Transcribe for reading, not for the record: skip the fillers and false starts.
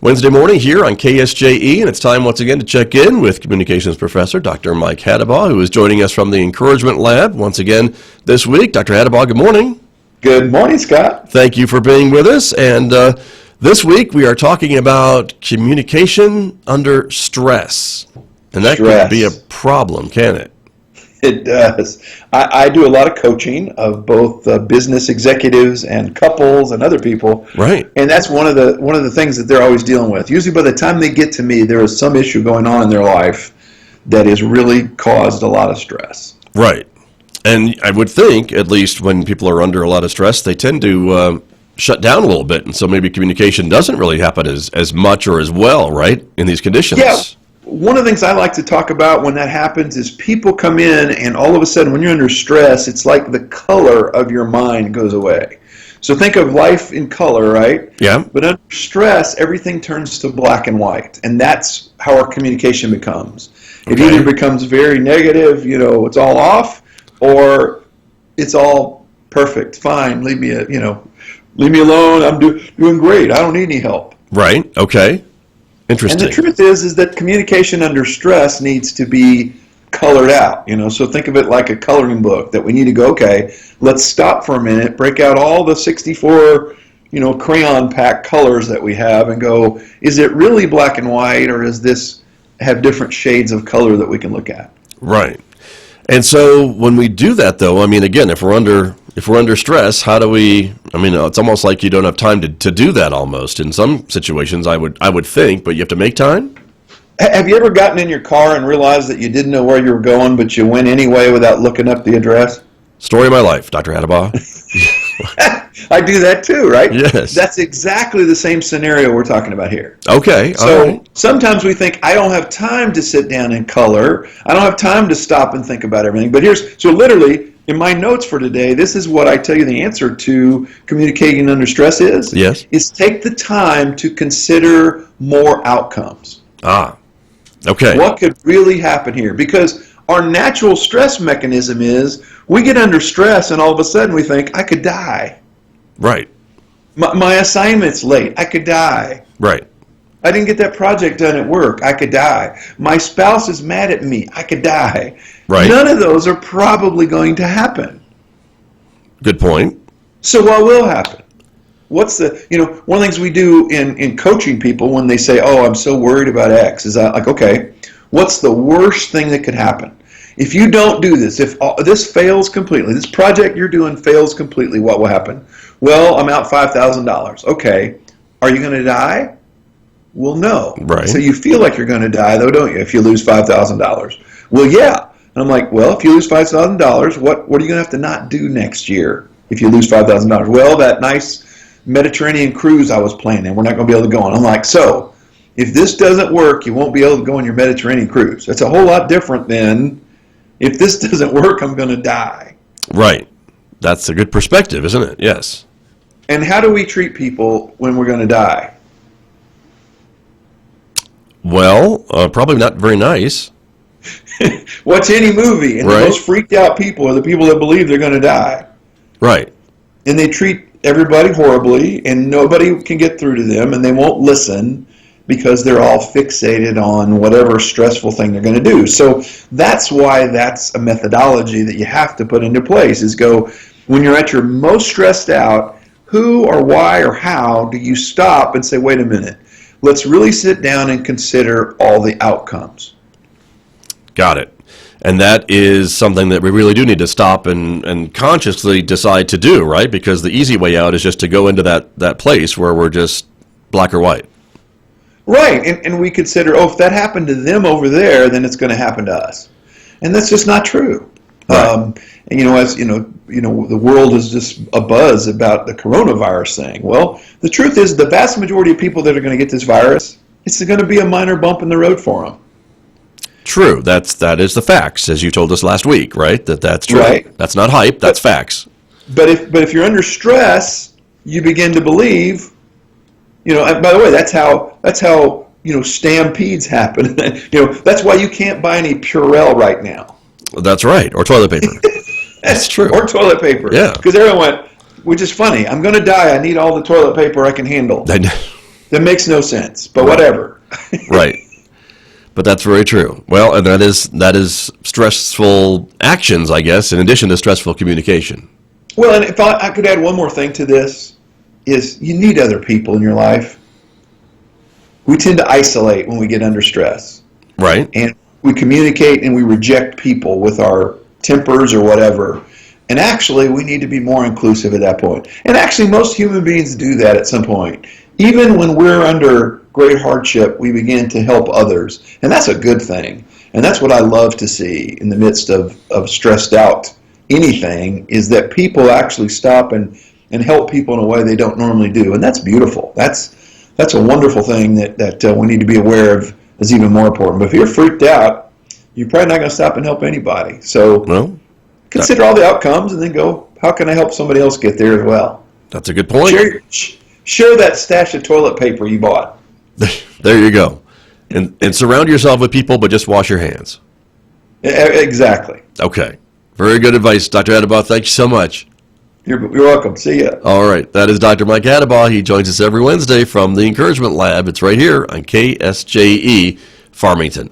Wednesday morning here on KSJE, and it's time once again to check in with Communications Professor Dr. Mike Hattabaugh, who is joining us from the Encouragement Lab once again this week. Dr. Hattabaugh, good morning. Good morning, Scott. Thank you for being with us. And this week we are talking about communication under stress. And that could be a problem, can it? It does. I do a lot of coaching of both business executives and couples and other people. Right. And that's one of the things that they're always dealing with. Usually by the time they get to me, there is some issue going on in their life that has really caused a lot of stress. Right. And I would think, at least when people are under a lot of stress, they tend to shut down a little bit. And so maybe communication doesn't really happen as much or as well, right, in these conditions. Yeah. One of the things I like to talk about when that happens is people come in and all of a sudden when you're under stress, it's like the color of your mind goes away. So think of life in color, right? Yeah. But under stress, everything turns to black and white. And that's how our communication becomes. It either becomes very negative, it's all off, or it's all perfect, fine, leave me alone, I'm doing great, I don't need any help. Right, okay. Interesting. And the truth is that communication under stress needs to be colored out, so think of it like a coloring book that we need to go, okay, let's stop for a minute, break out all the 64, crayon pack colors that we have and go, is it really black and white, or is this have different shades of color that we can look at? Right. And so when we do that, though, again, if we're under stress, how do we? It's almost like you don't have time to do that. Almost in some situations, I would think, but you have to make time. Have you ever gotten in your car and realized that you didn't know where you were going, but you went anyway without looking up the address? Story of my life, Dr. Hattabaugh. I do that too, right? Yes. That's exactly the same scenario we're talking about here. Okay. So sometimes we think, I don't have time to sit down and color. I don't have time to stop and think about everything. But so literally, in my notes for today, this is what I tell you the answer to communicating under stress is. Yes. Is take the time to consider more outcomes. Okay. What could really happen here? Because our natural stress mechanism is we get under stress and all of a sudden we think, I could die. Right. My assignment's late. I could die. Right. I didn't get that project done at work. I could die. My spouse is mad at me. I could die. Right. None of those are probably going to happen. Good point. So what will happen? What's one of the things we do in coaching people when they say, oh, I'm so worried about X, is that like, okay, what's the worst thing that could happen? If you don't do this, if this fails completely, this project you're doing fails completely, what will happen? Well, I'm out $5,000. Okay. Are you going to die? Well, no. Right. So you feel like you're going to die, though, don't you, if you lose $5,000? Well, yeah. And I'm like, well, if you lose $5,000, what are you going to have to not do next year if you lose $5,000? Well, that nice Mediterranean cruise I was planning, we're not going to be able to go on. I'm like, so if this doesn't work, you won't be able to go on your Mediterranean cruise. That's a whole lot different than if this doesn't work, I'm going to die. Right. That's a good perspective, isn't it? Yes. And how do we treat people when we're going to die? Well, probably not very nice. Watch any movie, and right. The most freaked out people are the people that believe they're going to die. Right. And they treat everybody horribly, and nobody can get through to them, and they won't listen because they're all fixated on whatever stressful thing they're going to do. So that's why that's a methodology that you have to put into place, is go, when you're at your most stressed out, who or why or how do you stop and say, wait a minute, let's really sit down and consider all the outcomes. Got it. And that is something that we really do need to stop and consciously decide to do, right? Because the easy way out is just to go into that place where we're just black or white. Right, and we consider, if that happened to them over there, then it's going to happen to us. And that's just not true. Right. And as the world is just abuzz about the coronavirus thing. Well, the truth is the vast majority of people that are going to get this virus, it's going to be a minor bump in the road for them. True. That is the facts, as you told us last week, right? That's true. Right. That's not hype. That's facts. But if you're under stress, you begin to believe. And by the way, that's how stampedes happen. That's why you can't buy any Purell right now. That's right. Or toilet paper. That's true. Or toilet paper. Yeah. Because everyone went, which is funny. I'm going to die. I need all the toilet paper I can handle. That makes no sense, but whatever. Right. But that's very true. Well, and that is stressful actions, I guess, in addition to stressful communication. Well, and if I could add one more thing to this, is you need other people in your life. We tend to isolate when we get under stress. Right. And we communicate and we reject people with our tempers or whatever. And actually, we need to be more inclusive at that point. And actually, most human beings do that at some point. Even when we're under great hardship, we begin to help others. And that's a good thing. And that's what I love to see in the midst of stressed out anything, is that people actually stop and help people in a way they don't normally do. And that's beautiful. That's a wonderful thing that we need to be aware of is even more important. But if you're freaked out, you're probably not going to stop and help anybody. So consider all the outcomes and then go, how can I help somebody else get there as well? That's a good point. Share that stash of toilet paper you bought. There you go. And surround yourself with people, but just wash your hands. Exactly. Okay. Very good advice, Dr. Hattabaugh. Thank you so much. You're welcome. See ya. All right. That is Dr. Mike Hattabaugh. He joins us every Wednesday from the Encouragement Lab. It's right here on KSJE Farmington.